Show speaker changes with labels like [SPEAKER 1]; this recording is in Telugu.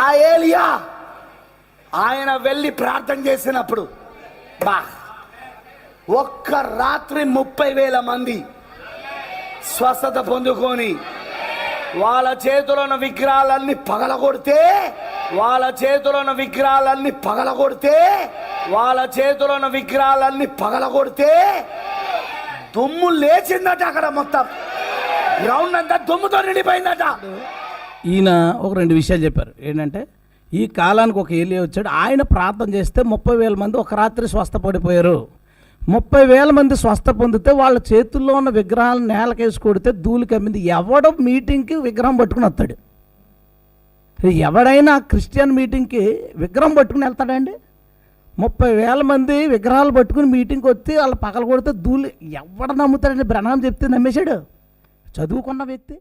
[SPEAKER 1] ఆ ఏలియా ఆయన వెళ్ళి ప్రార్థన చేసినప్పుడు బా ఒక్క రాత్రి 30,000 మంది స్వస్థత పొందుకొని వాళ్ళ చేతిలో ఉన్న విగ్రహాలన్నీ పగలగొడితే వాళ్ళ చేతిలో ఉన్న విగ్రహాలన్నీ పగలగొడితే దుమ్ము లేచిందట. అక్కడ మొత్తం గ్రౌండ్ అంతా దుమ్ముతో నిండిపోయిందట.
[SPEAKER 2] ఈయన ఒక 2 విషయాలు చెప్పారు. ఏంటంటే ఈ కాలానికి ఒక ఏలియా వచ్చాడు, ఆయన ప్రార్థన చేస్తే 30,000 మంది ఒక రాత్రి స్వస్థపడిపోయారు. 30,000 మంది స్వస్థ పొందితే వాళ్ళ చేతుల్లో ఉన్న విగ్రహాలు నేలకేసి కొడితే ధూళి కమ్మింది. ఎవడో మీటింగ్కి విగ్రహం పట్టుకుని వస్తాడు? ఎవడైనా క్రిస్టియన్ మీటింగ్కి విగ్రహం పట్టుకుని వెళ్తాడండి? 30,000 మంది విగ్రహాలు పట్టుకుని మీటింగ్కి వచ్చి వాళ్ళు పగల కొడితే ధూళి ఎవడ నమ్ముతాడండి? బ్రహ్మం చెప్తే నమ్మేశాడు చదువుకున్న వ్యక్తి.